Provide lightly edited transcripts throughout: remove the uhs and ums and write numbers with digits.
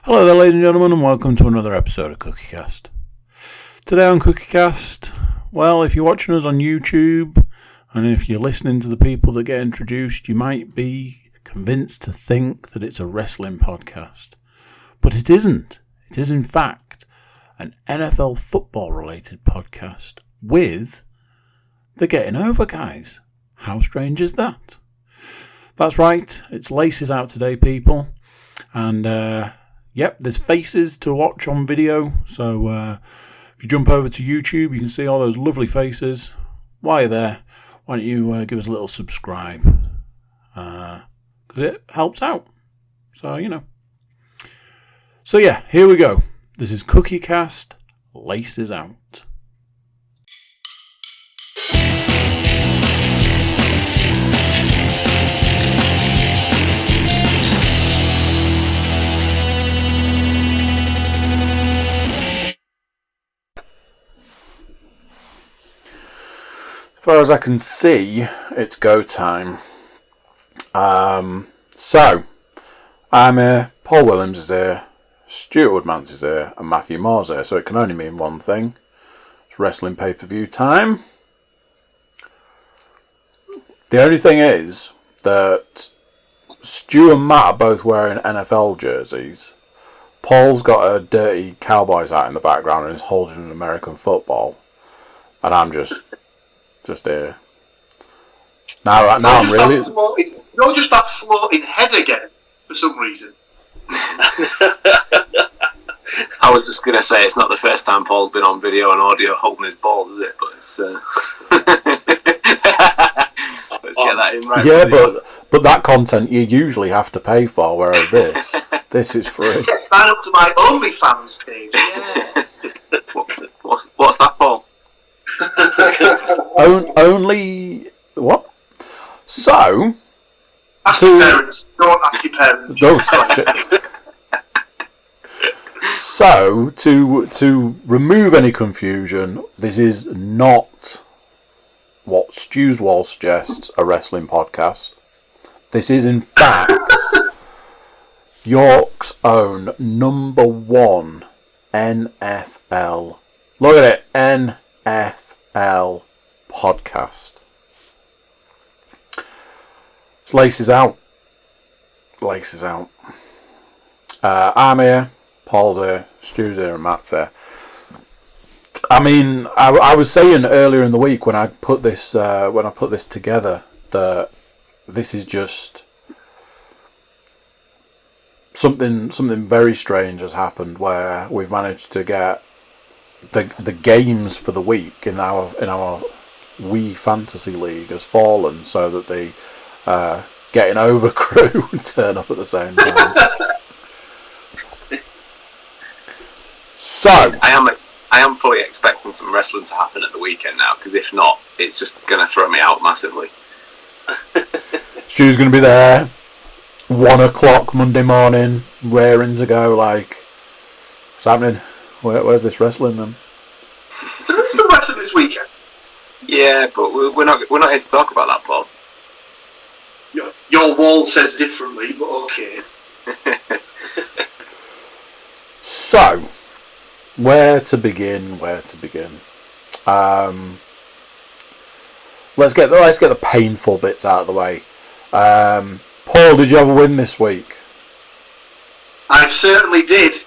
Hello there, ladies and gentlemen, and welcome to another episode of CookieCast. Today on CookieCast, well, if you're watching us on YouTube, and if you're listening to the people that get introduced, you might be convinced to think that it's a wrestling podcast. But it isn't. It is, in fact, an NFL football-related podcast with the Getting Over guys. How strange is that? That's right, it's Laces out today, people. And, yep, there's faces to watch on video, so if you jump over to YouTube, you can see all those lovely faces. While you're there, why don't you give us a little subscribe, because it helps out, so, you know. So, yeah, here we go. This is CookieCast, Laces Out. As far as I can see, it's go time. So, I'm here, Paul Williams is here, Stuart Woodmansey is here, and Matthew Moore's here, so it can only mean one thing. It's wrestling pay-per-view time. The only thing is that Stu and Matt are both wearing NFL jerseys. Paul's got a dirty Cowboys hat in the background and is holding an American football. And I'm just here. Now I'm really... You're just that floating head again, for some reason. I was just going to say, it's not the first time Paul's been on video and audio holding his balls, is it? But it's... Let's get that in right. Yeah, but that content you usually have to pay for, whereas this is free. Yeah, sign up to my OnlyFans page. Yeah. What's that, Paul? Only what? So ask your parents. Don't ask your parents. Don't touch it. So to remove any confusion, this is not what Stu's Wall suggests, a wrestling podcast. This is in fact York's own number one NFL. Look at it, NFL podcast. It's Laces Out. Laces Out. I'm here, Paul's here, Stu's here, and Matt's here. I mean, I was saying earlier in the week when I put this together that this is just something very strange has happened where we've managed to get the games for the week in our Wii Fantasy League has fallen so that the Getting Over crew turn up at the same time. So I am fully expecting some wrestling to happen at the weekend now, because if not, it's just going to throw me out massively. Stu's going to be there 1 o'clock Monday morning, raring to go. Like, what's happening? Where's this wrestling then? There is some wrestling this weekend. Yeah, but we're not here to talk about that, Paul. Your wall says differently, but okay. So, where to begin? Let's get the painful bits out of the way. Paul, did you have a win this week? I certainly did.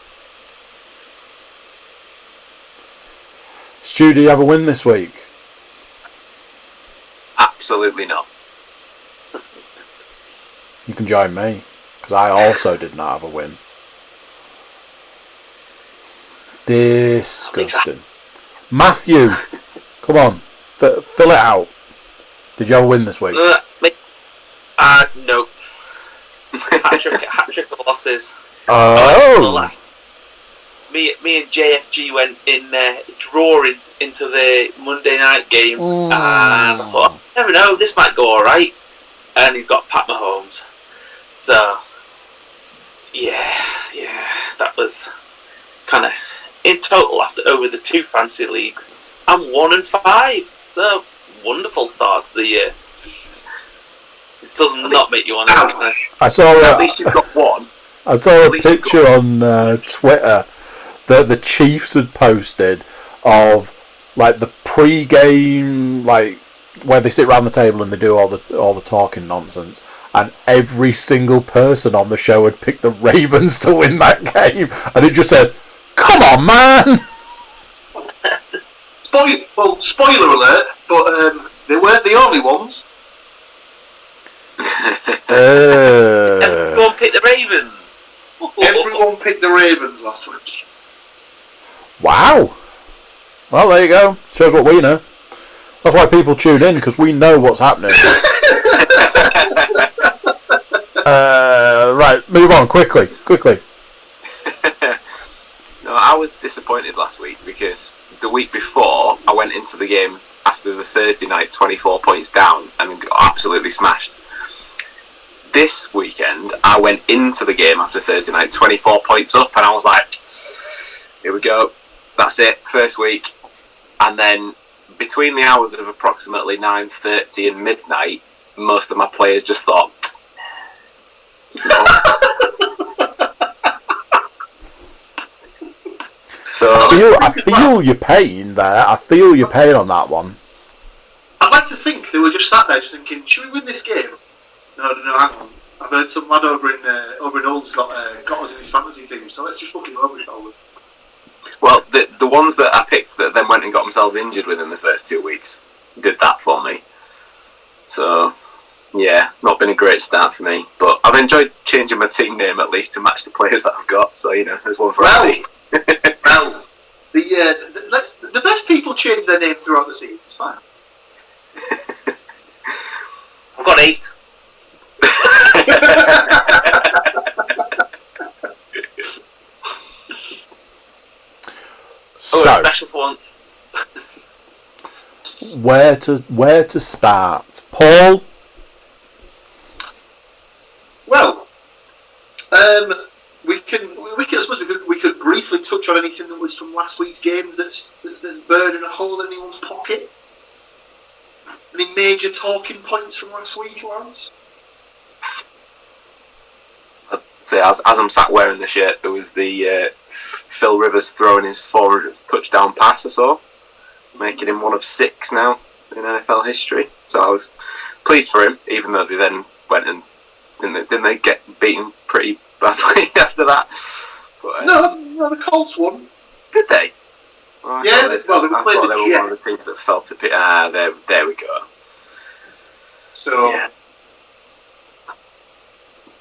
Stu, did you have a win this week? Absolutely not. You can join me, because I also did not have a win. Disgusting. Matthew, come on, fill it out. Did you have a win this week? No. Hat-trick of losses. Oh. Me and JFG went in drawing into the Monday night game, and I thought, I never know, this might go alright. And he's got Pat Mahomes. So, yeah, that was kind of, in total, after over the 2 fantasy leagues, I'm 1-5. So, wonderful start to the year. It does not make you want to. I saw. At least you've got one. I saw a picture on Twitter that the Chiefs had posted of like the pre-game, like where they sit around the table and they do all the talking nonsense, and every single person on the show had picked the Ravens to win that game, and it just said, "Come on, man!" Spoiler alert, but they weren't the only ones. Everyone picked the Ravens. Everyone picked the Ravens last week. Wow. Well, there you go. Shows what we know. That's why people tune in, because we know what's happening. Right, move on quickly. No, I was disappointed last week because the week before I went into the game after the Thursday night 24 points down and got absolutely smashed. This weekend I went into the game after Thursday night 24 points up, and I was like, here we go, that's it, first week. And then between the hours of approximately 9:30 and midnight, most of my players just thought, so I feel your pain there. I feel your pain on that one. I'd like to think they were just sat there just thinking, should we win this game? No, hang on. I've heard some lad over in Old's got us in his fantasy team, so let's just fucking over it all. well, the ones that I picked that then went and got themselves injured within the first 2 weeks did that for me. So yeah, not been a great start for me, but I've enjoyed changing my team name at least to match the players that I've got. So there's one for everybody. Well, the best people change their name throughout the season. It's fine. I've got 8. So, a special one. where to start, Paul? Well, we could briefly touch on anything that was from last week's games that's burning a hole in anyone's pocket. Any major talking points from last week, lads? So as I'm sat wearing the shirt, there was the Phil Rivers throwing his 400th touchdown pass I saw, making him one of 6 now in NFL history. So I was pleased for him, even though they then went and didn't they get beaten pretty badly after that? But, No, the Colts won. Did they? Well, Yeah, they well, they were played the one of the teams that fell to pit. There we go. So. Yeah.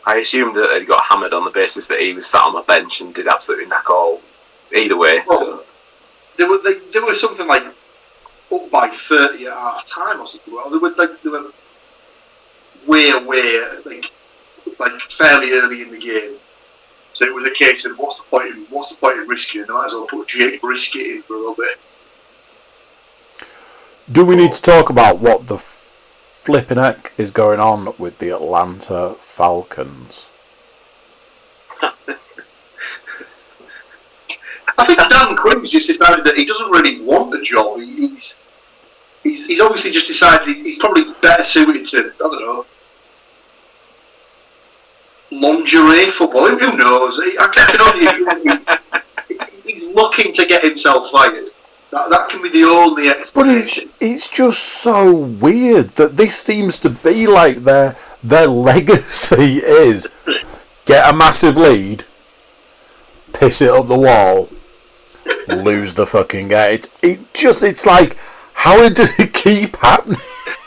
I assumed that he got hammered on the basis that he was sat on my bench and did absolutely knack all either way. Well, so there were something like up by 30 at half time or something. Well, they were way like fairly early in the game. So it was a case of what's the point in risking it? I might as well put Jake Brisket in for a little bit. Do we need to talk about what the flipping heck is going on with the Atlanta Falcons? I think Dan Quinn's just decided that he doesn't really want a job. He's obviously just decided he's probably better suited to, I don't know, lingerie football. Who knows? I can only he's looking to get himself fired. That can be the only explanation. But it's just so weird that this seems to be like their legacy is get a massive lead, piss it up the wall, lose the fucking game. It's like, how does it keep happening?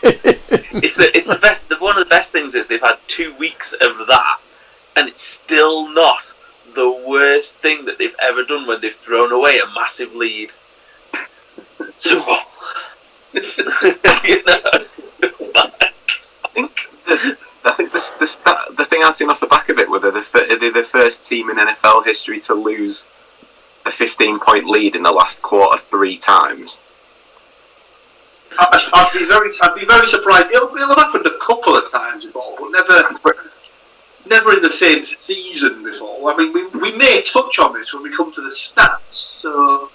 It's the best. One of the best things is they've had 2 weeks of that, and it's still not the worst thing that they've ever done when they've thrown away a massive lead. Super Bowl. It's like, I think the thing I've seen off the back of it, were they're the first team in NFL history to lose a 15-point lead in the last quarter 3 times. I'd be very surprised. It'll have happened a couple of times before, but never in the same season before. I mean, we may touch on this when we come to the stats, so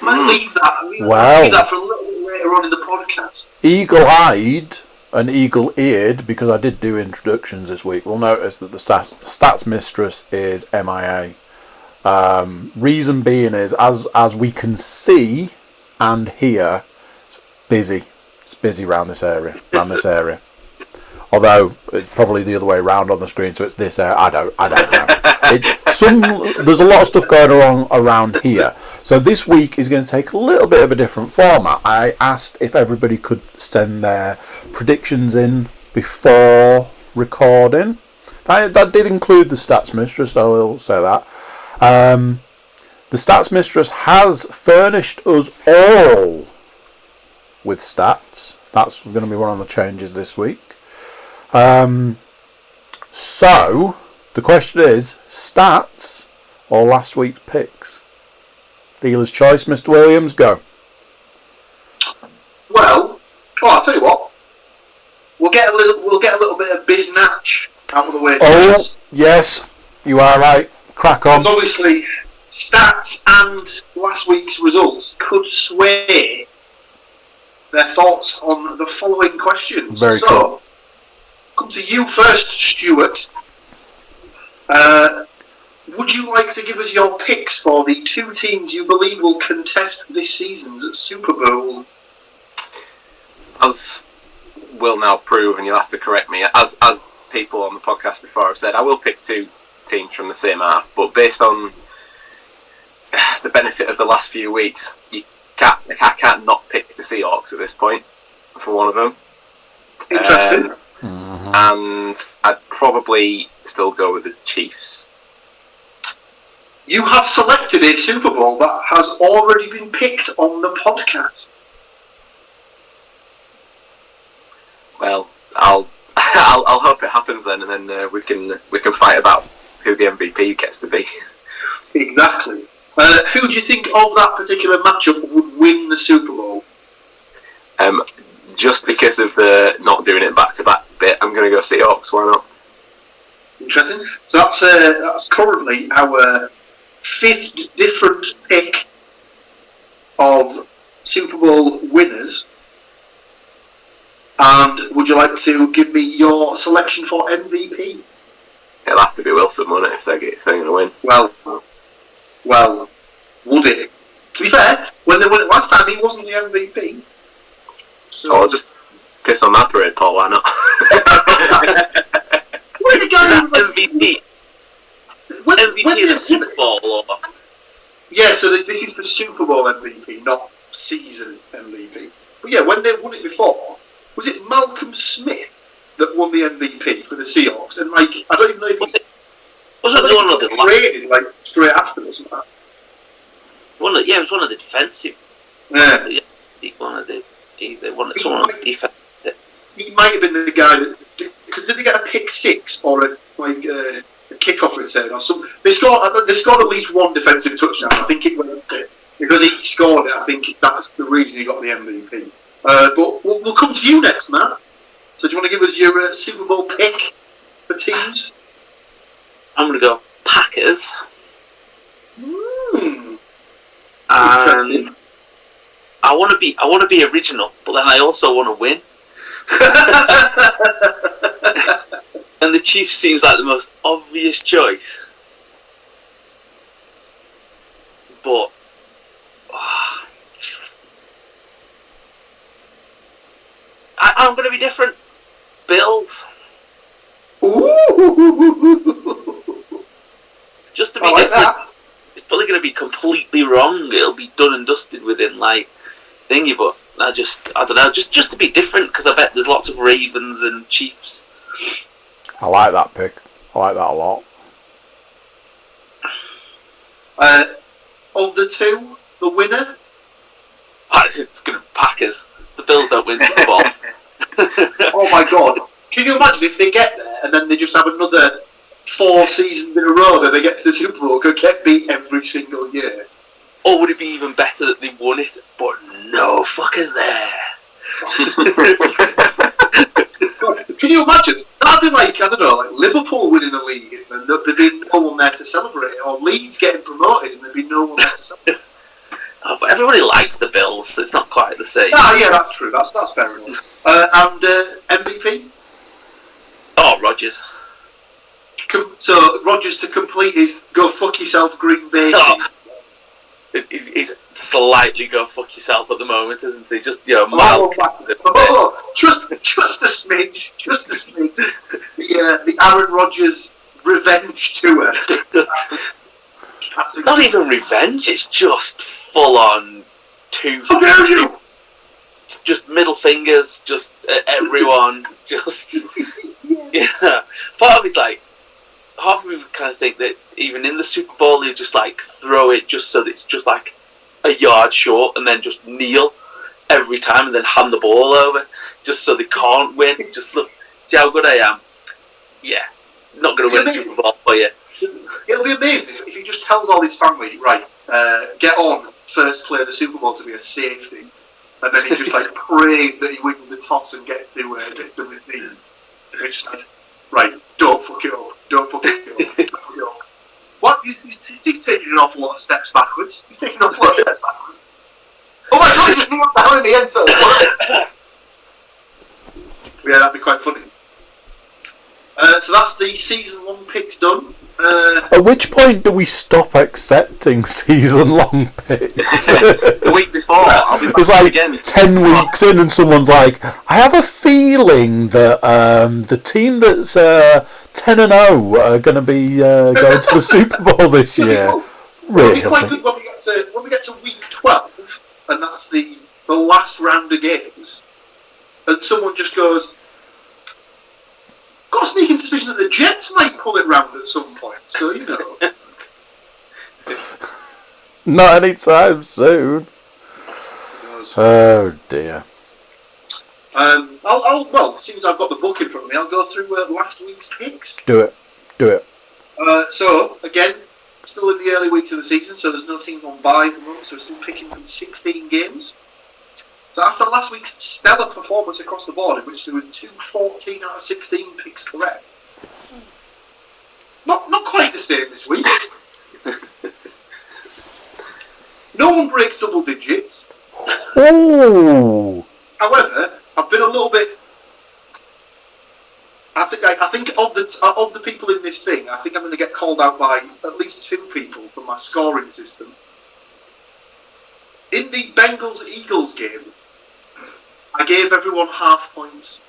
might leave that. Leave that for a little bit later on in the podcast. Eagle-eyed, an eagle-eared, because I did do introductions this week, will notice that the stats mistress is MIA. Reason being is, as we can see and hear, it's busy. It's busy around this area. Although it's probably the other way around on the screen, so it's this area. I don't know. There's a lot of stuff going on around here. So this week is going to take a little bit of a different format. I asked if everybody could send their predictions in before recording. That did include the Stats Mistress, I will say that. The Stats Mistress has furnished us all with stats. That's going to be one of the changes this week. So the question is, stats or last week's picks? Dealer's choice, Mr. Williams, go. Well, I'll tell you what. We'll get a little bit of biznatch out of the way. Oh, first. yes, you are right. Crack on. Because obviously, stats and last week's results could sway their thoughts on the following questions. Very cool. Come to you first, Stuart. Would you like to give us your picks for the two teams you believe will contest this season's Super Bowl? As will now prove, and you'll have to correct me, as people on the podcast before have said, I will pick two teams from the same half, but based on the benefit of the last few weeks, I can't not pick the Seahawks at this point for one of them. Interesting. And I'd probably still go with the Chiefs. You have selected a Super Bowl that has already been picked on the podcast. Well, I'll hope it happens then, and then we can fight about who the MVP gets to be. Exactly. Who do you think of that particular matchup would win the Super Bowl? Just because of the not doing it back to back bit, I'm going to go Seahawks. Why not? Interesting. So that's currently our fifth different pick of Super Bowl winners. And would you like to give me your selection for MVP? It'll have to be Wilson, won't it, if they're going to win? Well, would it? To be fair, when they won it last time, he wasn't the MVP. So I'll just piss on that parade, Paul. Why not? MVP. MVP of the Super Bowl, or? Yeah, so this is for Super Bowl MVP, not season MVP. But yeah, when they won it before, was it Malcolm Smith that won the MVP for the Seahawks? And I don't even know if wasn't the one of the traded straight after or something. It was one of the defensive. Yeah. Someone on the defense. He might have been the guy that, because did they get a pick six or a kickoff return or something? They scored at least one defensive touchdown. I think it went because he scored it. I think that's the reason he got the MVP. But we'll come to you next, Matt. So do you want to give us your Super Bowl pick for teams? I'm going to go Packers. And I want to be original, but then I also want to win. And the Chiefs seems like the most obvious choice. But I'm going to be different. Bills. Ooh. Just to be different. That. It's probably going to be completely wrong. It'll be done and dusted within thingy, but I don't know, just to be different, because I bet there's lots of Ravens and Chiefs. I like that pick. I like that a lot. Of the two, the winner? It's going to be Packers. The Bills don't win Super Bowl. Oh my God. Can you imagine if they get there and then they just have another 4 seasons in a row that they get to the Super Bowl, could get beat every single year? Or would it be even better that they won it, but no fuckers there? Can you imagine? That'd be like Liverpool winning the league and there'd be no one there to celebrate it, or Leeds getting promoted and there'd be no one there to celebrate it. Oh, but everybody likes the Bills, so it's not quite the same. Ah, yeah, that's true. That's fair enough. And MVP? Oh, Rodgers. So Rodgers to complete his go fuck yourself Green Bay. Oh, he's slightly go fuck yourself at the moment, isn't he? Just mild. Just a smidge. Just a smidge. The Aaron Rodgers revenge tour. It's not even revenge. It's just full on How dare you! Just middle fingers, just everyone, just yeah. Part of me's like, half of me would kind of think that even in the Super Bowl they'd just like throw it just so that it's just like a yard short, and then just kneel every time, and then hand the ball over just so they can't win. Just look, see how good I am. Yeah, it's not going to win the Super Bowl for you. It'll be amazing if he just tells all his family, right, get on, first play of the Super Bowl to be a safety, and then he just like prays that he wins the toss and gets to receive. It's like, right, don't fuck it up. Don't fuck it up. What? He's taking an awful lot of steps backwards. He's taking an awful lot of steps backwards. Oh my god, he just kneeled down in the end zone. Yeah, that'd be quite funny. So that's the season 1 picks done. At which point do we stop accepting season-long picks? The week before, I'll be back it's like again. 10 weeks in and someone's like, I have a feeling that the team that's 10-0 are going to be going to the Super Bowl this year. It'll be quite good when we get to week 12, and that's the last round of games, and someone just goes, got a sneaking suspicion that the Jets might pull it round at some point, so you know. Not anytime soon. Oh dear. Well, as soon as I've got the book in front of me, I'll go through last week's picks. Do it. So, again, still in the early weeks of the season, so there's no team on bye at the moment, so we're still picking from 16 games. So after last week's stellar performance across the board, in which there was 14 out of 16 picks correct, not quite the same this week. No one breaks double digits. Ooh. However, I've been a little bit. I think of the people in this thing, I think I'm going to get called out by at least 2 people from my scoring system. In the Bengals-Eagles game, I gave everyone half points.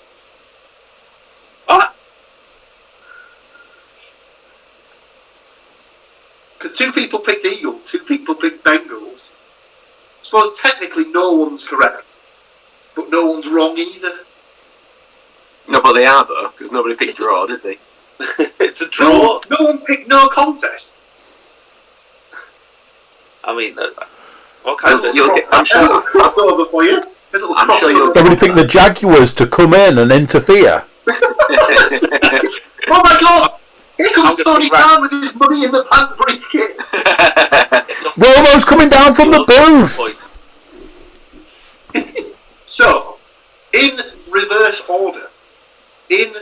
Because 2 people picked Eagles, 2 people picked Bengals. I suppose technically no one's correct, but no one's wrong either. No, but they are though, because nobody picked draw, did they? It's a draw. No one picked no contest. I mean, what kind of? I'm sure. There's a little crossover for you. There's a little I'm sure crossover. Nobody picked the Jaguars to come in and interfere. Oh my god! Here comes Tony Khan with his money in the bank briefcase. Romo's coming down from the booth. So, in reverse order, in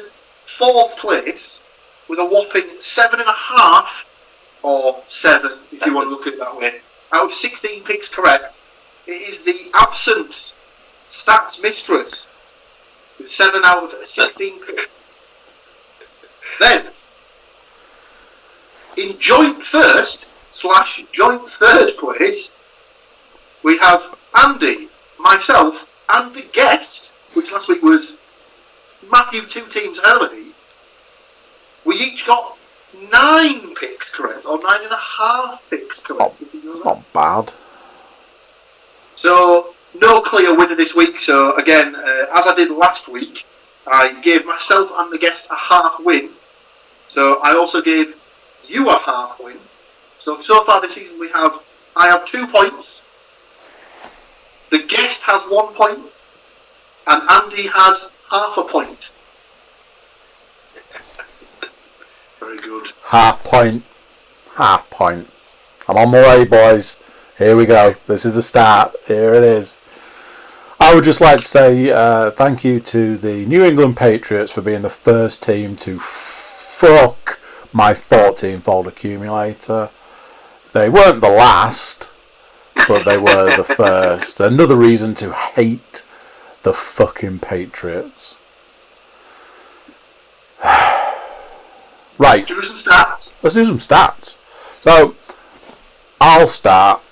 4th place, with a whopping 7.5, or 7, if you want to look at it that way, out of 16 picks correct, it is the absent stats mistress, with 7 out of 16 picks. Then, in joint first / joint 3rd place, we have Andy, myself, and the guest, which last week was Matthew 2 teams early. We each got 9 picks correct, or 9.5 picks correct. Not bad. So, no clear winner this week. So, again, as I did last week, I gave myself and the guest a half win. So, I also gave you a half win. So far this season I have 2 points. The guest has 1 point. And Andy has half a point. Very good. Half point. I'm on my way, boys. Here we go. This is the start. Here it is. I would just like to say thank you to the New England Patriots for being the first team to fuck my 14-fold accumulator. They weren't the last, but they were the first. Another reason to hate the fucking Patriots. Right. Do some stats. Let's do some stats. So, I'll start.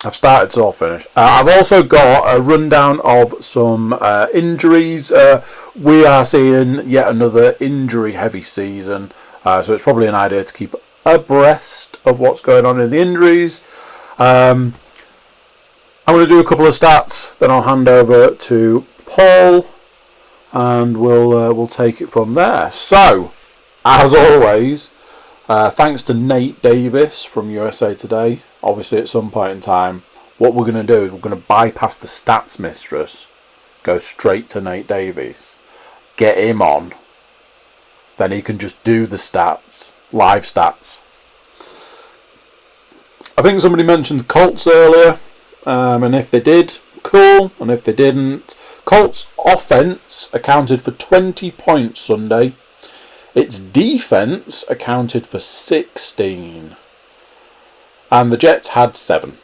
I've started, so I'll finish. I've also got a rundown of some injuries. We are seeing yet another injury-heavy season, so it's probably an idea to keep abreast of what's going on in the injuries. I'm going to do a couple of stats, then I'll hand over to Paul, and we'll take it from there. So, as always, thanks to Nate Davis from USA Today. Obviously, at some point in time, what we're going to do is we're going to bypass the stats mistress, go straight to Nate Davis, get him on, then he can just do the stats, live stats. I think somebody mentioned the Colts earlier, and if they did, cool, and if they didn't, Colts offense accounted for 20 points Sunday. Its defense accounted for 16. And the Jets had 7.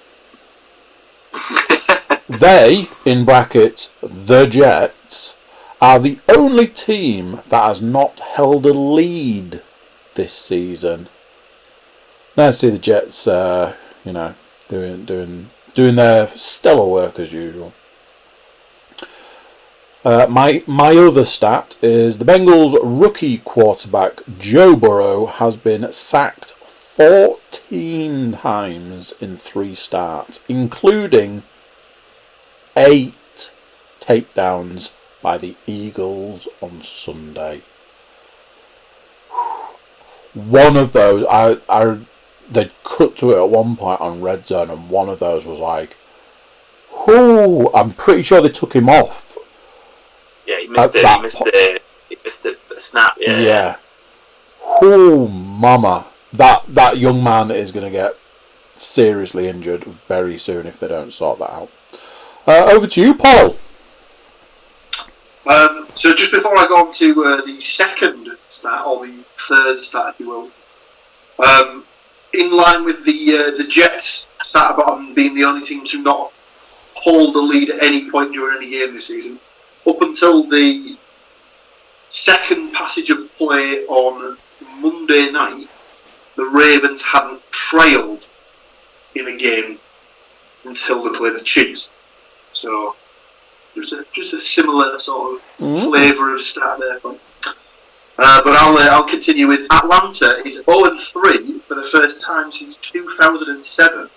They, in brackets, the Jets, are the only team that has not held a lead this season. Nice to see the Jets, doing their stellar work as usual. My other stat is the Bengals' rookie quarterback Joe Burrow has been sacked 14 times in 3 starts, including 8 takedowns by the Eagles on Sunday. One of those, they cut to it at one point on Red Zone, and one of those was like, "Whoo!" I'm pretty sure they took him off. Yeah, he missed the snap. Yeah. Yeah. Oh, mama. That young man is going to get seriously injured very soon if they don't sort that out. Over to you, Paul. So just before I go on to the second stat, or the third stat, if you will, in line with the Jets stat about them being the only team to not hold the lead at any point during any game this season, up until the second passage of play on Monday night, the Ravens hadn't trailed in a game until they played the Chiefs. So just a similar sort of flavour of stat there. But I'll continue with Atlanta is 0-3 for the first time since 2007.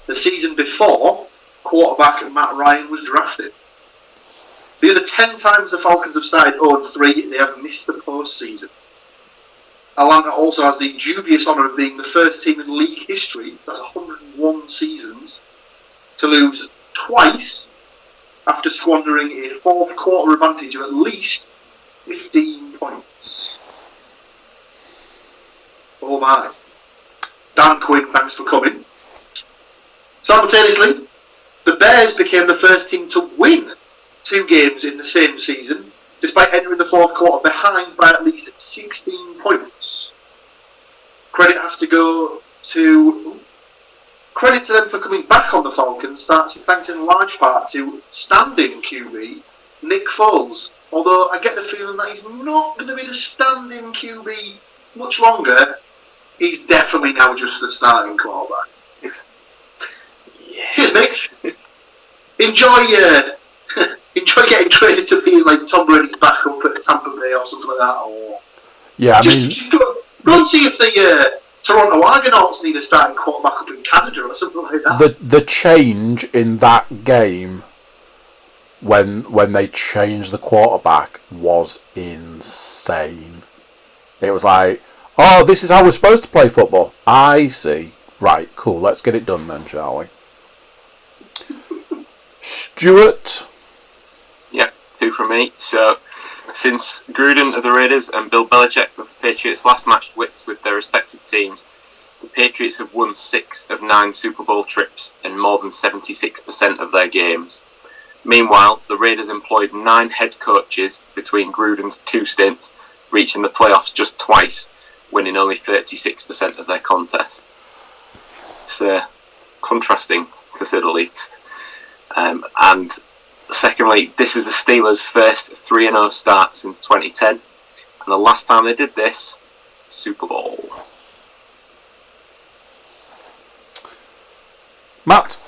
The season before, quarterback Matt Ryan was drafted. The other 10 times the Falcons have started 0-3, they have missed the postseason. Atlanta also has the dubious honour of being the first team in league history, that's 101 seasons, to lose twice after squandering a fourth quarter advantage of at least 15 points. Oh my. Dan Quinn, thanks for coming. Simultaneously, the Bears became the first team to win 2 games in the same season, despite entering the fourth quarter behind by at least 16 points. Credit to them for coming back on the Falcons, thanks in large part to standing QB Nick Foles. Although I get the feeling that he's not going to be the standing QB much longer, he's definitely now just the starting quarterback. Yeah. Cheers, Nick. Enjoy getting traded to being like Tom Brady's backup at Tampa Bay or something like that. Or Yeah, just go and see if the Toronto Argonauts need a starting quarterback up in Canada or something like that. The change in that game when they changed the quarterback was insane. It was like, oh, this is how we're supposed to play football. I see. Right, cool. Let's get it done then, shall we? Stuart. Yeah, 2 from me. So, since Gruden of the Raiders and Bill Belichick of the Patriots last matched wits with their respective teams, the Patriots have won 6 of 9 Super Bowl trips in more than 76% of their games. Meanwhile, the Raiders employed 9 head coaches between Gruden's 2 stints, reaching the playoffs just twice, winning only 36% of their contests. It's contrasting, to say the least. And secondly, this is the Steelers' first 3-0 start since 2010. And the last time they did this, Super Bowl. Matt?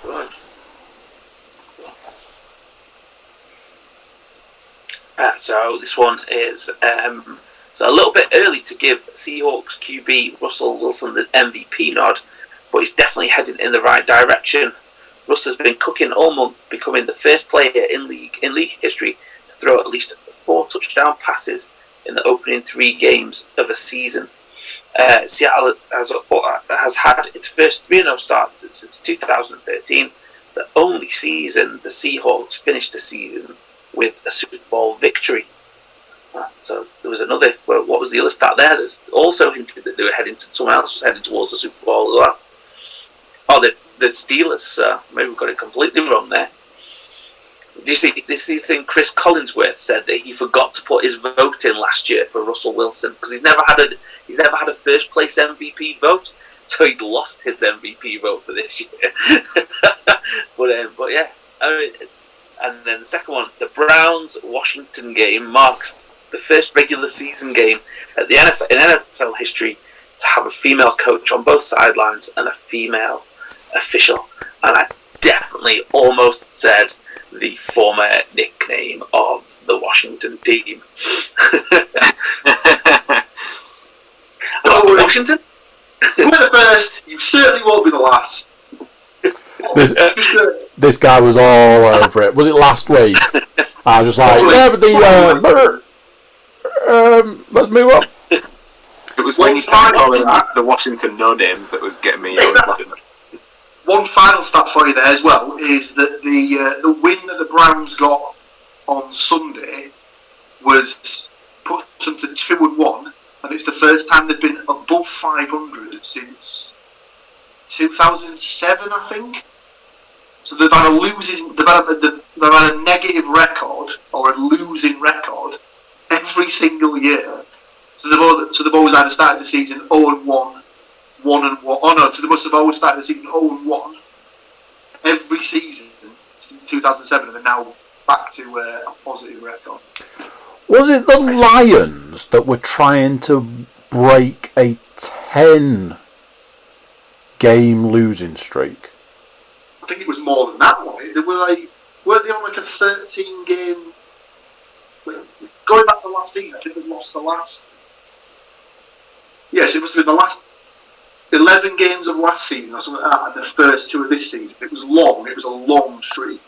So this one is so a little bit early to give Seahawks QB Russell Wilson the MVP nod, but he's definitely heading in the right direction. Russ has been cooking all month, becoming the first player in league history to throw at least 4 touchdown passes in the opening 3 games of a season. Seattle has had its first 3-0 start since 2013, the only season the Seahawks finished the season with a Super Bowl victory. So there was another. Well, what was the other stat there? That's also hinted that they were heading to someone else was heading towards the Super Bowl as well. Oh, the Steelers. Maybe we got it completely wrong there. Do you see the thing Chris Collinsworth said that he forgot to put his vote in last year for Russell Wilson because he's never had a first place MVP vote, so he's lost his MVP vote for this year. but yeah, I mean, and then the second one, the Browns-Washington game marks the first regular season game in NFL history to have a female coach on both sidelines and a female official. And I definitely almost said the former nickname of the Washington team. Washington? You were the first, you certainly won't be the last. This guy was all over it. Was it last week? I was just like, yeah, but let's move on. It was when you started calling the Washington no-names that was getting me. One final stat for you there as well is that the win that the Browns got on Sunday was put them to 2-1, and it's the first time they've been above 500 since 2007, I think. So they've had a negative record or a losing record every single year. So they've always either started the season 0-1, 1-1. Oh no, so they must have always started the season 0-1 every season since 2007, and they're now back to a positive record. Was it the Lions that were trying to break a 10-game losing streak? I think it was more than that one. They weren't they on like a 13-game? Going back to last season, I think they lost the last. Yes, it must have been the last 11 games of last season or something like that, and the first 2 of this season. It was long. It was a long streak.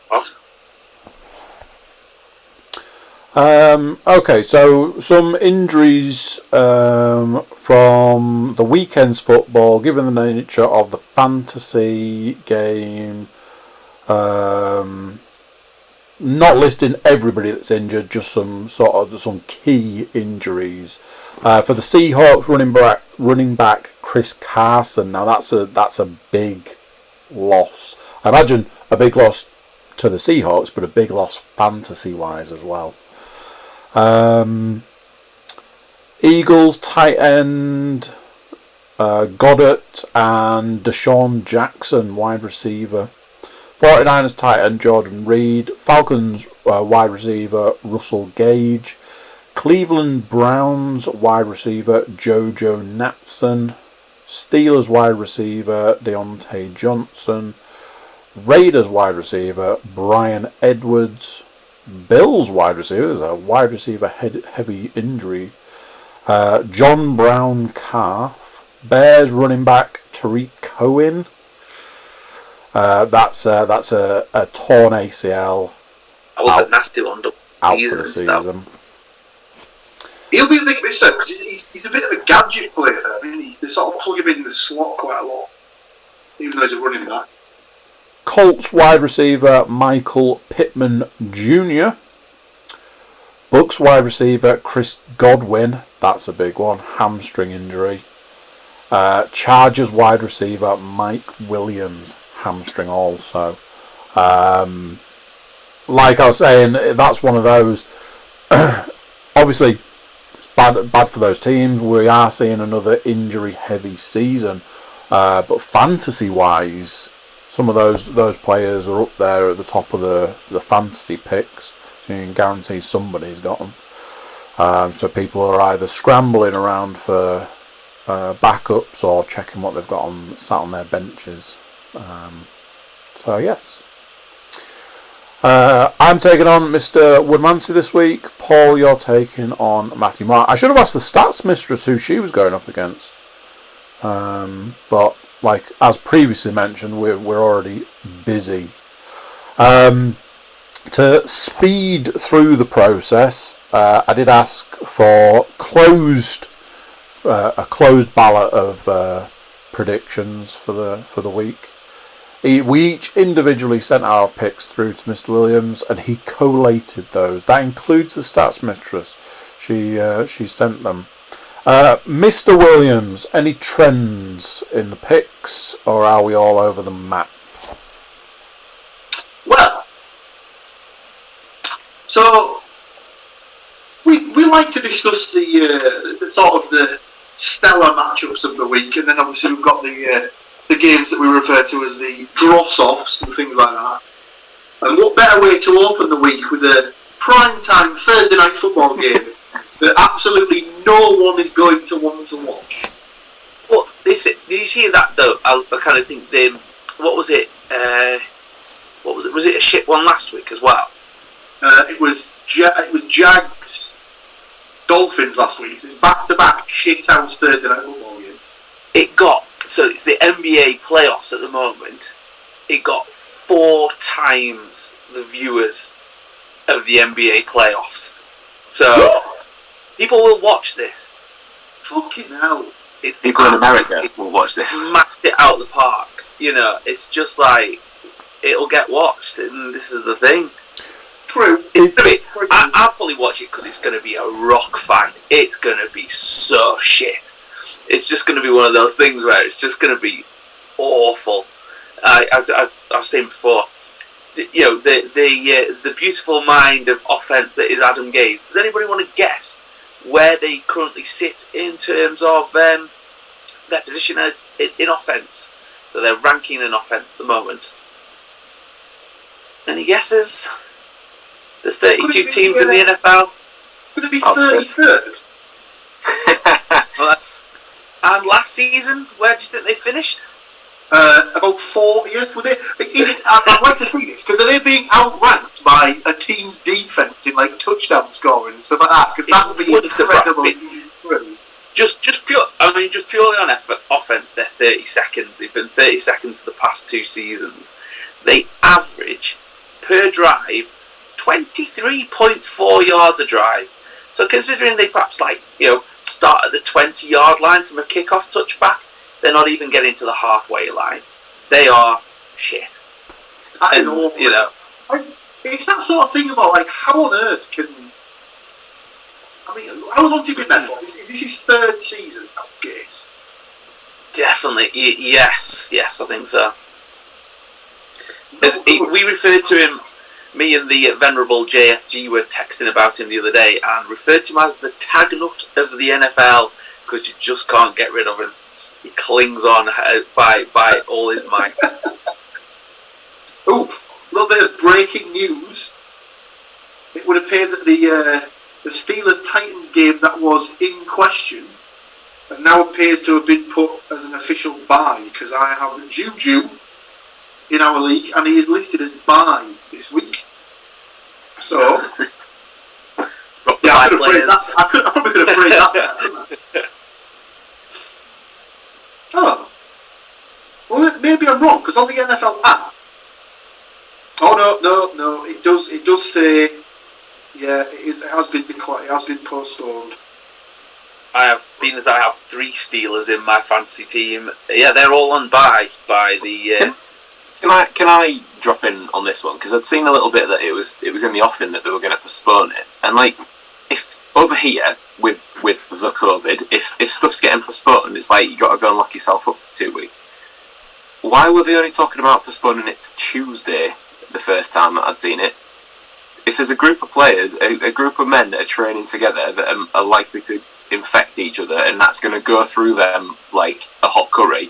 Okay, so some injuries from the weekend's football, given the nature of the fantasy game. Not listing everybody that's injured, just some key injuries. For the Seahawks, running back Chris Carson. Now that's a big loss. I imagine a big loss to the Seahawks, but a big loss fantasy-wise as well. Eagles tight end Goddard and Deshaun Jackson, wide receiver. 49ers tight end Jordan Reed. Falcons wide receiver Russell Gage. Cleveland Browns wide receiver Jojo Natson. Steelers wide receiver Deontay Johnson. Raiders wide receiver Brian Edwards. Bills wide receiver, there's a wide receiver heavy injury. John Brown calf. Bears running back Tariq Cohen. That's a torn ACL. That was a nasty one. Out for the season. He'll be a big miss though, because he's a bit of a gadget player. I mean, they sort of plug him in the slot quite a lot, even though he's a running back. Colts wide receiver Michael Pittman Jr. Bucks wide receiver Chris Godwin. That's a big one. Hamstring injury. Chargers wide receiver Mike Williams. Hamstring also. Like I was saying, that's one of those. Obviously, it's bad for those teams. We are seeing another injury-heavy season. But fantasy-wise, some of those players are up there at the top of the fantasy picks, so you can guarantee somebody's got them. So people are either scrambling around for backups or checking what they've got sat on their benches. So yes. I'm taking on Mr. Woodmansey this week. Paul, you're taking on Matthew Mark. I should have asked the stats mistress who she was going up against. But like as previously mentioned, we're already busy. To speed through the process, I did ask for a closed ballot of predictions for the week. We each individually sent our picks through to Mr. Williams, and he collated those. That includes the stats mistress. She sent them. Mr. Williams, any trends in the picks, or are we all over the map? Well, so we like to discuss the sort of the stellar matchups of the week, and then obviously we've got the games that we refer to as the dross-offs and things like that. And what better way to open the week with a prime-time Thursday night football game that absolutely no one is going to want to watch? Well, did you see that though? I kind of think what was it? Was it a shit one last week as well? It was Jags Dolphins last week. It was back-to-back shithouse Thursday night football game. So it's the NBA playoffs at the moment. It got 4 times the viewers of the NBA playoffs. So people will watch this. Fucking hell. It's people in America will watch this. Smashed it out of the park. You know, it's just like it'll get watched, and this is the thing. True. I'll probably watch it because it's going to be a rock fight. It's going to be so shit. It's just going to be one of those things where it's just going to be awful. I was saying before, you know, the beautiful mind of offense that is Adam Gaze. Does anybody want to guess where they currently sit in terms of their position as in offense? So they're ranking in offense at the moment. Any guesses? There's 32 teams in the NFL. Could it be 33rd? And last season, where do you think they finished? About 40th, were they? I'd like to see this, because are they being outranked by a team's defence in like touchdown scoring and stuff like that? Because that would be incredible. Just purely on offence, they're 32nd. They've been 32nd for the past 2 seasons. They average per drive 23.4 yards a drive. So considering they perhaps start at the 20-yard line from a kickoff touchback, they're not even getting to the halfway line. They are shit. That is awful. You know, it's that sort of thing about how on earth can. I mean, how long has he been there for? Is this his 3rd season? I guess. Definitely, yes, I think so. We referred to him. Me and the venerable JFG were texting about him the other day and referred to him as the tag nut of the NFL because you just can't get rid of him. He clings on by all his might. Oh, a little bit of breaking news. It would appear that the Steelers-Titans game that was in question now appears to have been put as an official bye because I have Juju in our league and he is listed as bye this week. So, yeah, I probably could have phrased that better. Oh. Well, maybe I'm wrong, because on the NFL app... Oh, no, it does say... Yeah, it has been declared, it has been postponed. I have 3 Steelers in my fantasy team. Yeah, they're all on bye by the... Can I drop in on this one? Because I'd seen a little bit that it was in the offing that they were going to postpone it. And if over here with the COVID, if stuff's getting postponed, it's like you got to go and lock yourself up for 2 weeks. Why were they only talking about postponing it to Tuesday the first time that I'd seen it? If there's a group of players, a group of men that are training together that are likely to infect each other, and that's going to go through them like a hot curry,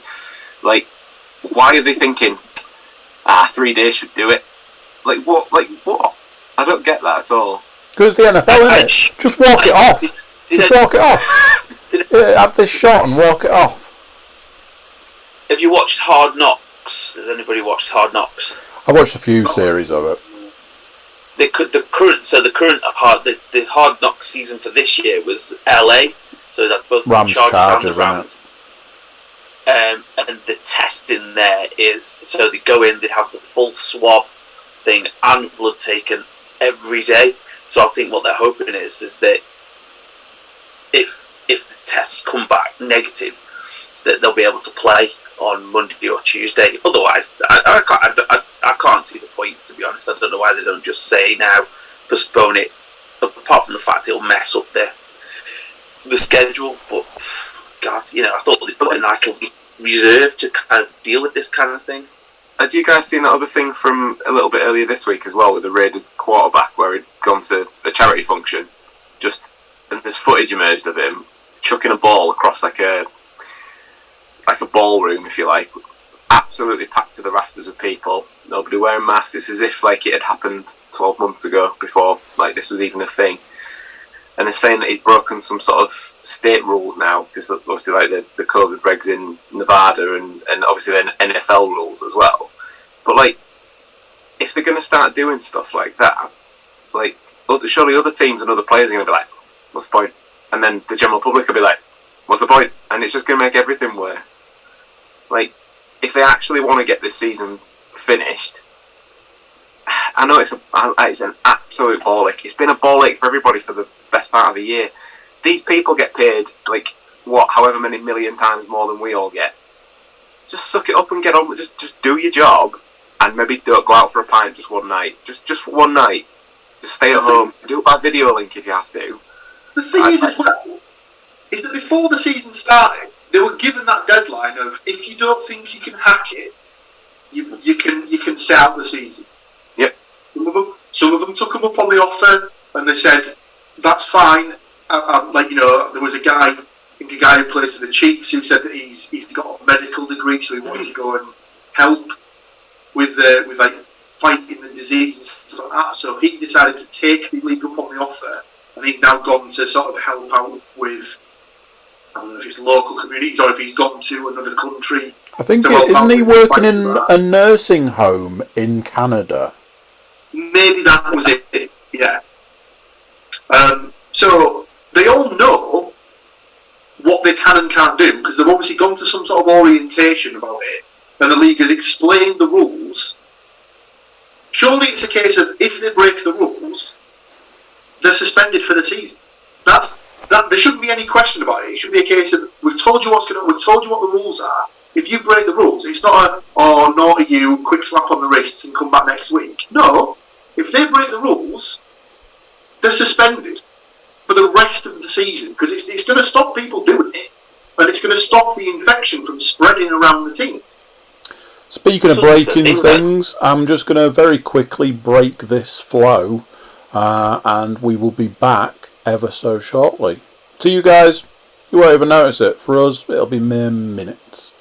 why are they thinking, 3 days should do it. Like what? I don't get that at all. Because the NFL, isn't it? Just walk it off. Just walk it off. Have this shot and walk it off. Have you watched Hard Knocks? Has anybody watched Hard Knocks? I watched a few series of it. The current Hard Knocks season for this year was LA, so that both Rams Chargers, and the testing there is, so they go in, they have the full swab thing and blood taken every day. So I think what they're hoping is that if the tests come back negative, that they'll be able to play on Monday or Tuesday. Otherwise, I can't see the point, to be honest. I don't know why they don't just say now, postpone it. Apart from the fact it'll mess up the schedule. But God, I thought they'd put in like a reserve to kind of deal with this kind of thing. Had you guys seen that other thing from a little bit earlier this week as well, with the Raiders quarterback, where he'd gone to a charity function, and there's footage emerged of him chucking a ball across like a ballroom, if you like, absolutely packed to the rafters with people, nobody wearing masks. It's as if like it had happened 12 months ago, before like this was even a thing. And they're saying that he's broken some sort of state rules now, because obviously like the COVID regs in Nevada and obviously then NFL rules as well. But like, if they're going to start doing stuff like that, like surely other teams and other players are going to be like, what's the point? And then the general public will be like, what's the point? And it's just going to make everything worse. Like, if they actually want to get this season finished, I know it's an absolute ball ache. It's been a ball ache for everybody for the best part of a year. These people get paid, like, however many million times more than we all get. Just suck it up and get on with it. Just do your job, and maybe don't go out for a pint just one night. Just for one night. Just stay at home. Do it by video link if you have to. The thing is as well, is that before the season started, they were given that deadline of, if you don't think you can hack it, you can set out the season. Yep. Some of them took them up on the offer, and they said, that's fine. There was a guy who plays for the Chiefs who said that he's got a medical degree, so he wanted to go and help with fighting the disease and stuff like that. So he decided to take the league up on the offer, and he's now gone to sort of help out with, I don't know if it's local communities or if he's gone to another country. I think isn't he working in a nursing home in Canada? Maybe that was it. Yeah. So they all know what they can and can't do, because they've obviously gone to some sort of orientation about it, and the league has explained the rules. Surely it's a case of, if they break the rules, they're suspended for the season. There shouldn't be any question about it. It should be a case of, we've told you what's going on, we've told you what the rules are. If you break the rules, it's not naughty you, quick slap on the wrists and come back next week. No, if they break the rules, they're suspended for the rest of the season, because it's going to stop people doing it, and it's going to stop the infection from spreading around the team. Speaking of breaking things, I'm just going to very quickly break this flow, and we will be back ever so shortly. To you guys, you won't even notice it. For us, it'll be mere minutes.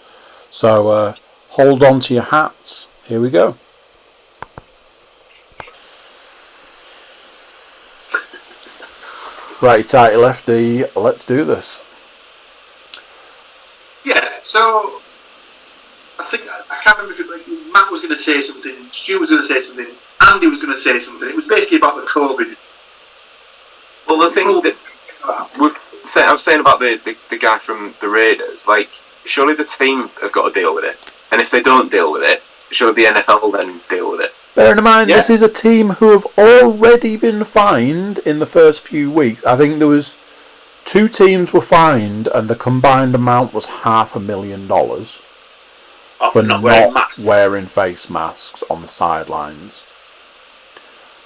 So hold on to your hats. Here we go. Righty tighty lefty, let's do this. Yeah, so I think I can't remember if Matt was going to say something, Stuart was going to say something, Andy was going to say something. It was basically about the COVID. Well, the thing that I was saying about the guy from the Raiders, like, surely the team have got to deal with it, and if they don't deal with it, surely the NFL will then deal with it. Bearing in mind, This is a team who have already been fined in the first few weeks. I think there was 2 teams were fined, and the combined amount was $500,000 for not wearing face masks on the sidelines.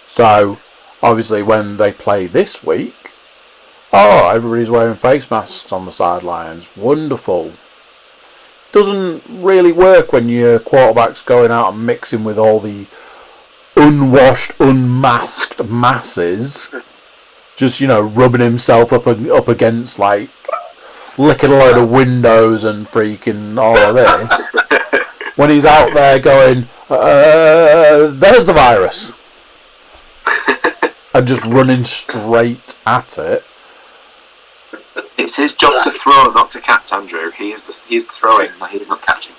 So, obviously, when they play this week, everybody's wearing face masks on the sidelines. Wonderful. Doesn't really work when your quarterback's going out and mixing with all the unwashed, unmasked masses, just rubbing himself up against, like, licking a load of windows and freaking all of this. When he's out there going, There's the virus. And just running straight at it. It's his job to throw, not to catch, Andrew. He's the throwing, he's not catching.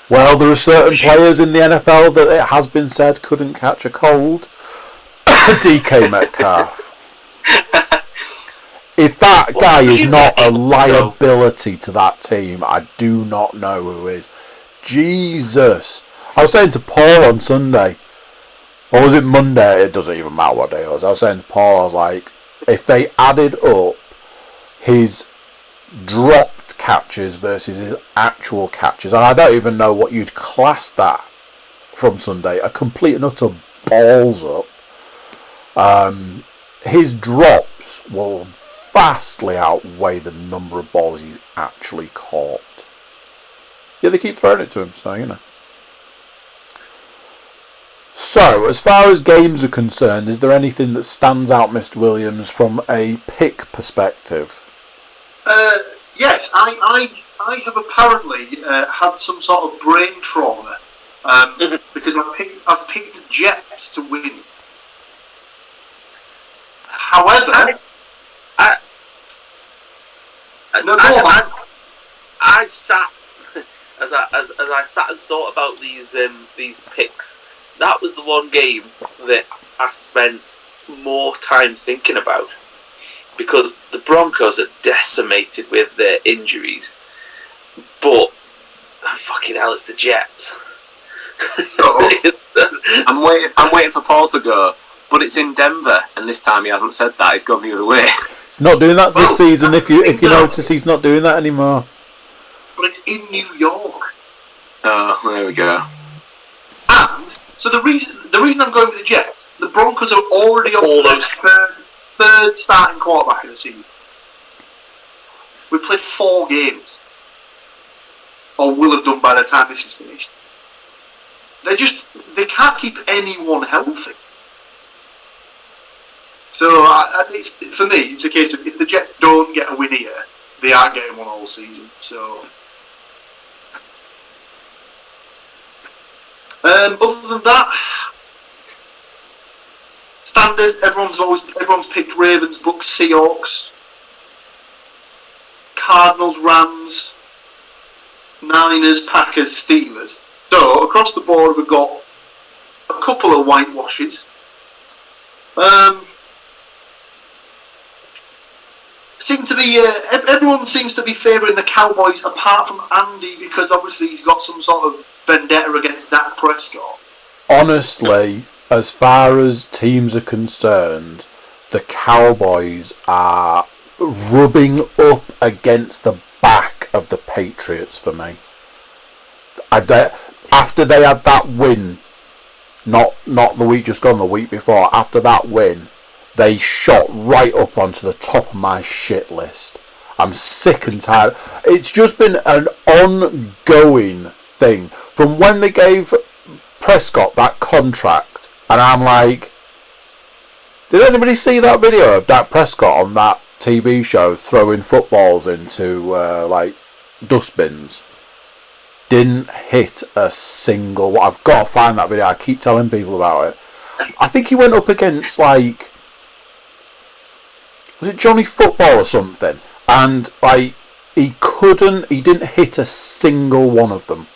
Well, there are certain players in the NFL that it has been said couldn't catch a cold. DK Metcalf. If that guy is not a liability to that team, I do not know who is. Jesus. I was saying to Paul on Sunday, or was it Monday? It doesn't even matter what day it was. I was saying to Paul, I was like, if they added up his dropped catches versus his actual catches, and I don't even know what you'd class that from Sunday, a complete and utter balls up. His drops will vastly outweigh the number of balls he's actually caught. Yeah, they keep throwing it to him, so you know. So, as far as games are concerned, is there anything that stands out, Mr. Williams, from a pick perspective? Yes, I have apparently had some sort of brain trauma because I've picked the Jets to win. However, I sat as I sat and thought about these picks. That was the one game that I spent more time thinking about because the Broncos are decimated with their injuries, but fucking hell, it's the Jets. I'm waiting for Paul to go, but it's in Denver, and this time he hasn't said that. He's gone the other way. He's not doing that this season. If you notice, he's not doing that anymore. But it's in New York. Oh, there we go. And so the reason I'm going with the Jets, the Broncos are already on their third starting quarterback of the season. We played 4 games, or will have done by the time this is finished. They can't keep anyone healthy. So for me, it's a case of if the Jets don't get a win here, they aren't getting one all season. So, other than that, standard. Everyone's picked Ravens, Bucks, Seahawks, Cardinals, Rams, Niners, Packers, Steelers. So across the board, we've got a couple of whitewashes. Everyone seems to be favouring the Cowboys apart from Andy because obviously he's got some sort of vendetta against Dak Prescott. Honestly, as far as teams are concerned, the Cowboys are rubbing up against the back of the Patriots for me. After they had that win, not the week just gone, the week before, after that win, they shot right up onto the top of my shit list. I'm sick and tired. It's just been an ongoing thing. From when they gave Prescott that contract, and I'm like, did anybody see that video of Dak Prescott on that TV show throwing footballs into dustbins? Didn't hit a single one. I've got to find that video. I keep telling people about it. I think he went up against was it Johnny Football or something? And he didn't hit a single one of them.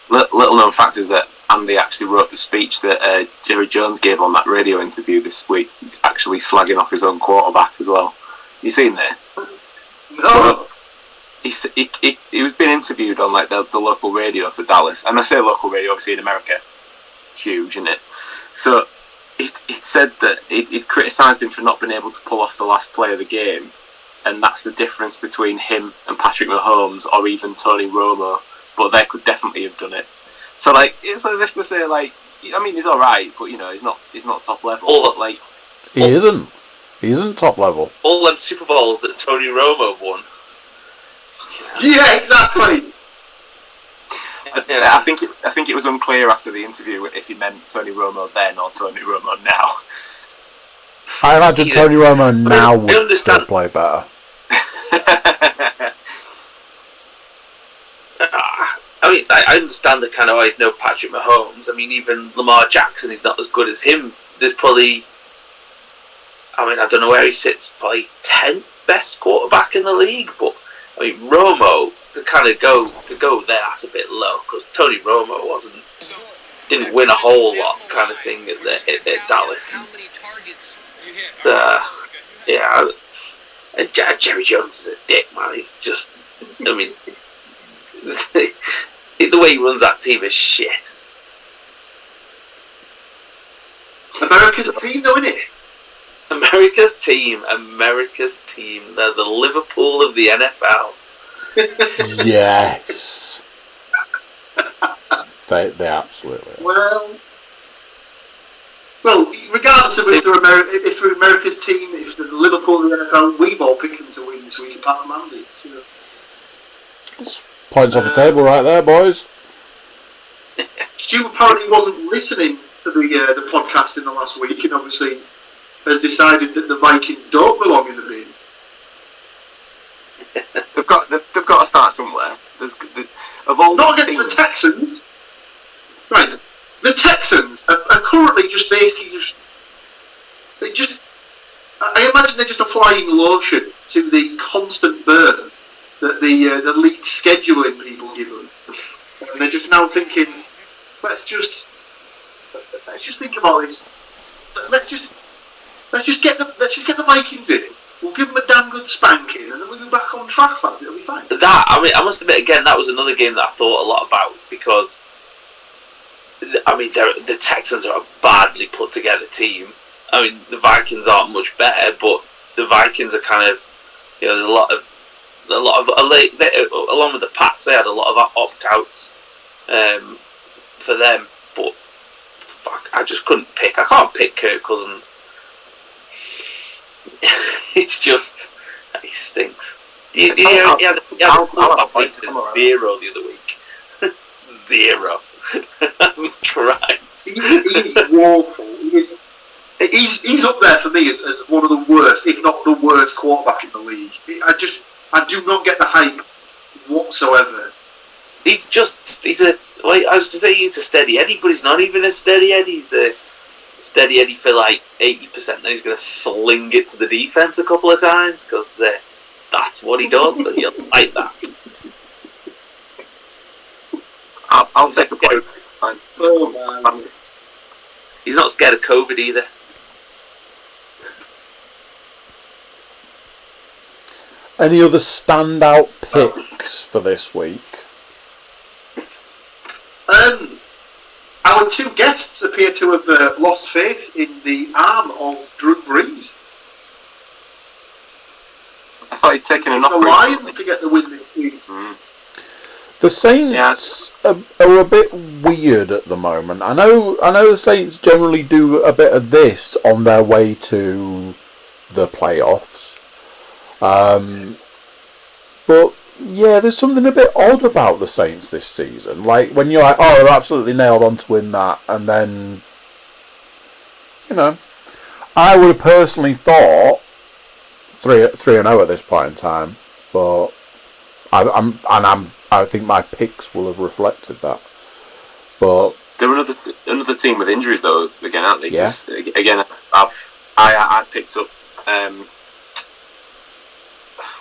Little known fact is that Andy actually wrote the speech that Jerry Jones gave on that radio interview this week, actually slagging off his own quarterback as well. You seen that? No. So he was being interviewed on the local radio for Dallas, and I say local radio, obviously in America, huge, isn't it? So it said that it criticised him for not being able to pull off the last play of the game, and that's the difference between him and Patrick Mahomes or even Tony Romo, but they could definitely have done it. So it's as if to say he's all right, but he's not top level. He isn't top level. All them Super Bowls that Tony Romo won. Yeah, exactly. I think it was unclear after the interview if he meant Tony Romo then or Tony Romo now. I imagine Tony Romo now would still play better. I mean, I understand the kind of I know Patrick Mahomes. I mean, even Lamar Jackson is not as good as him. There's probably, I mean, I don't know where he sits, probably 10th best quarterback in the league. But I mean, Romo to kind of go there, that's a bit low because Tony Romo didn't win a whole lot, kind of thing at Dallas. Yeah, and Jerry Jones is a dick, man. He's just, I mean, the way he runs that team is shit. America's team, though, isn't it? America's team. They're the Liverpool of the NFL. Yes. They absolutely are. Well, regardless of if they're America's team, if they're the Liverpool of the NFL, we've all picked them to win this week, apart from Andy. So. Points on the table right there, boys. Stuart apparently wasn't listening to the podcast in the last week, and obviously has decided that the Vikings don't belong in the bin. They've got to start somewhere. Not against the Texans. Right. The Texans are currently just basically I imagine they're just applying lotion to the constant burn that the league scheduling people give them, and they're just now thinking, let's just think about this. Let's just get the Vikings in. We'll give them a damn good spanking, and then we'll be back on track, lads. It'll be fine. I mean, I must admit again, that was another game that I thought a lot about because, I mean, the Texans are a badly put together team. I mean, the Vikings aren't much better, but the Vikings are kind of, you know, there's a lot of along with the Pats, they had a lot of opt-outs for them, but fuck, I just couldn't pick. I can't pick Kirk Cousins. It's just, he stinks. He had a quarterback rating of 0 the other week. 0. Christ. He's woeful. He's up there for me as one of the worst, if not the worst quarterback in the league. I do not get the hype whatsoever. He's a steady Eddie, but he's not even a steady Eddie. He's a steady Eddie for like 80%, then he's going to sling it to the defense a couple of times because that's what he does, and you like that. I'll take a point. Oh, man. He's not scared of COVID either. Any other standout picks for this week? Our two guests appear to have lost faith in the arm of Drew Brees. I thought he'd taken an The offer. Lions to get the win this week. The Saints are a bit weird at the moment. I know the Saints generally do a bit of this on their way to the playoffs. But yeah, there's something a bit odd about the Saints this season. Like when you're like, oh, they're absolutely nailed on to win that, and then, you know, I would have personally thought 3-0 at this point in time, but I think my picks will have reflected that. But they're another team with injuries though again, aren't they? Yeah. Again, I picked up.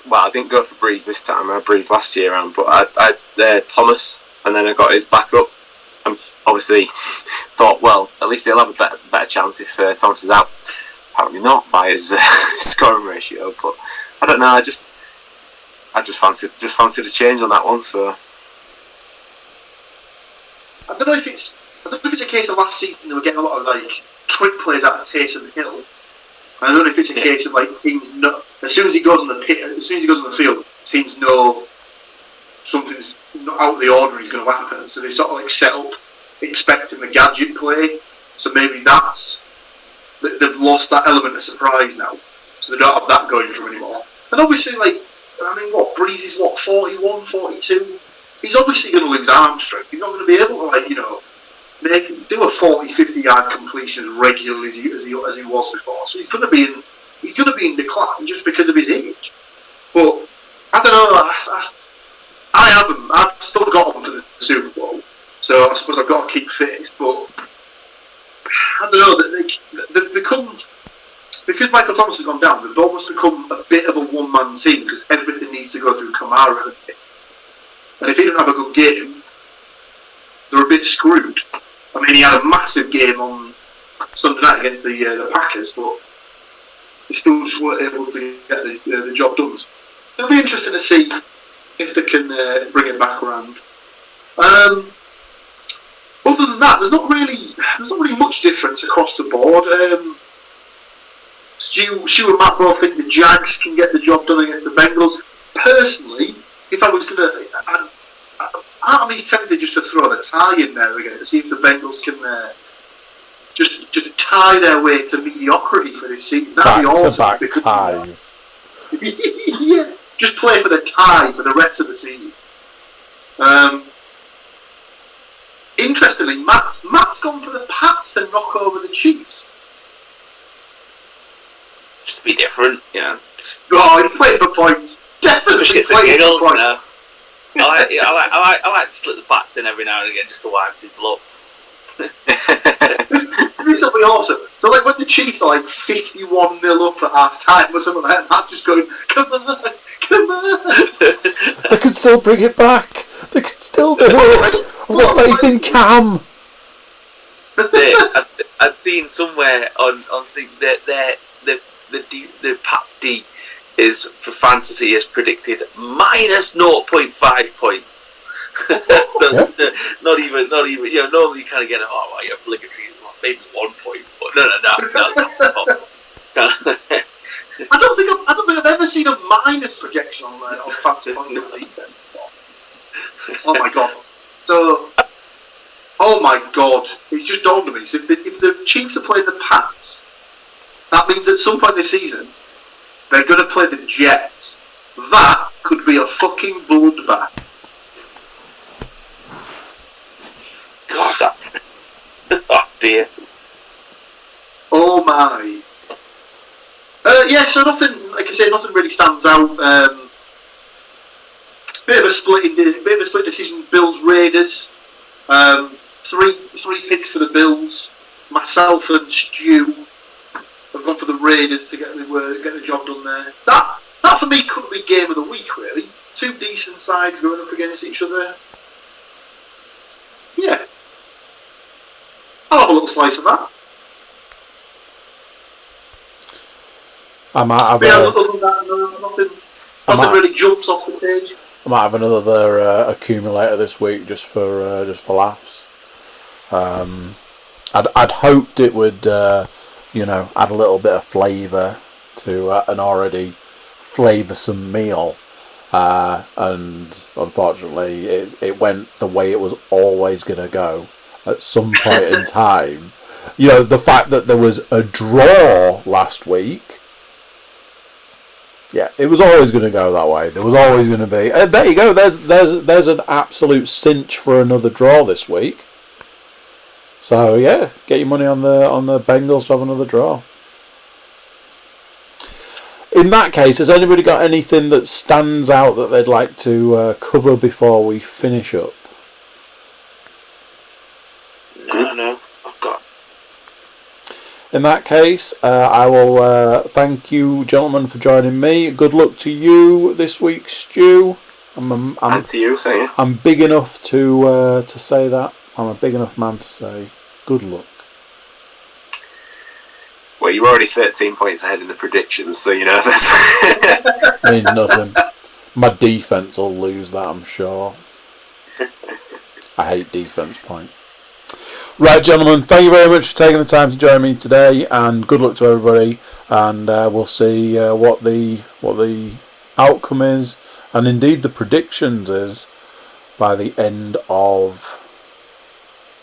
Well, I didn't go for Breeze this time. I had Breeze last year around, but I Thomas, and then I got his backup. And obviously thought, well, at least he'll have a better chance if Thomas is out. Apparently not by his scoring ratio, but I don't know. I just fancied a change on that one. So I don't know if it's a case of last season they were getting a lot of like trick plays out of Taysom Hill. I don't know if it's a case of like teams know as soon as he goes on the field, teams know something's not out of the ordinary is going to happen, so they sort of like set up expecting the gadget play. So maybe they've lost that element of surprise now, so they don't have that going for anymore. And obviously, like Breeze is 41, 42. He's obviously going to lose arm strength. He's not going to be able to do a 40, 50-yard completion as regularly as he was before. So he's going to be in decline just because of his age. But I don't know. I've still got him for the Super Bowl. So I suppose I've got to keep faith, but I don't know, they've become, because Michael Thomas has gone down, they've almost become a bit of a one-man team because everything needs to go through Kamara. And if he don't have a good game, they're a bit screwed. I mean, he had a massive game on Sunday night against the Packers, but they still just weren't able to get the job done. So it'll be interesting to see if they can bring it back around. Other than that, there's not really much difference across the board. Stu and Matt both think the Jags can get the job done against the Bengals. Personally, if I was going to, part of me is tempted just to throw the tie in there again to see if the Bengals can just tie their way to mediocrity for this season. That'd be awesome. Back-to-back ties. Yeah, just play for the tie for the rest of the season. Interestingly, Matt's gone for the Pats to knock over the Chiefs. Just to be different, yeah. Oh, he played for points. Definitely Shits and played giggles, for points. you know. I like to slip the bats in every now and again just to wind people up. This will be awesome. So, like, when the Chiefs are like 51-0 up at half time or something like that, Matt's just going, come on. They can still bring it back. They can still do it. I've got faith in Cam. I'd seen somewhere on thing that the Pats D is for fantasy is predicted minus 0.5 points. So Yeah. not even you know, normally you kind of get obligatory maybe 1 point, but no. I don't think I've ever seen a minus projection on fantasy football league. Oh my god! So, oh my god! It's just dawned on me. So if the Chiefs are playing the Pats, that means at some point this season they're going to play the Jets. That could be a fucking bloodbath. God, that's oh dear. Oh my. Yeah, so nothing. Like I say, nothing really stands out. Bit of a split decision. Bills Raiders. Three picks for the Bills. Myself and Stu have gone for the Raiders to get the job done there. That for me could be game of the week, really. Two decent sides going up against each other. Yeah, I'll have a little slice of that. I might have Other than that, no, nothing really jumps off the page. I might have another accumulator this week just for laughs. I'd hoped it would add a little bit of flavour to an already flavoursome meal, and unfortunately it went the way it was always going to go at some point in time. You know, the fact that there was a draw last week. Yeah, it was always going to go that way. There was always going to be. There you go. There's an absolute cinch for another draw this week. So yeah, get your money on the Bengals to have another draw. In that case, has anybody got anything that stands out that they'd like to cover before we finish up? No, I've got. In that case, I will thank you, gentlemen, for joining me. Good luck to you this week, Stu. And to you, say it. I'm big enough to say that. I'm a big enough man to say good luck. Well, you're already 13 points ahead in the predictions, so you know this. Means nothing. My defence will lose that, I'm sure. I hate defence point. Right, gentlemen, thank you very much for taking the time to join me today, and good luck to everybody. And we'll see what the outcome is, and indeed the predictions is, by the end of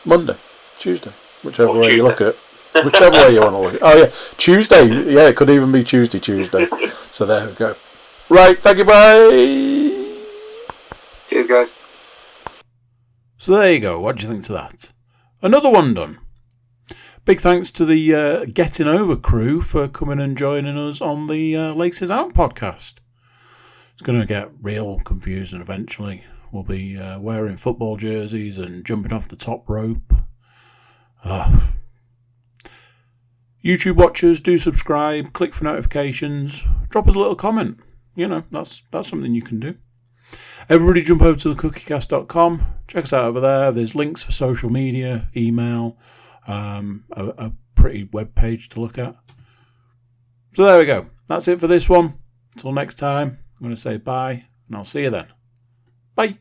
Monday, Tuesday, whichever way you look at it. Whichever way you want to look at it. Oh yeah, Tuesday. Yeah, it could even be Tuesday. So there we go. Right, thank you, bye. Cheers, guys. So there you go. What do you think to that? Another one done. Big thanks to the Getting Over crew for coming and joining us on the Lakes Is Out podcast. It's going to get real confusing eventually. We'll be wearing football jerseys and jumping off the top rope. YouTube watchers, do subscribe, click for notifications, drop us a little comment. You know, that's something you can do. Everybody jump over to thecookiecast.com. Check us out over there. There's links for social media, email, a pretty web page to look at. So there we go. That's it for this one. Until next time, I'm going to say bye, and I'll see you then. Bye.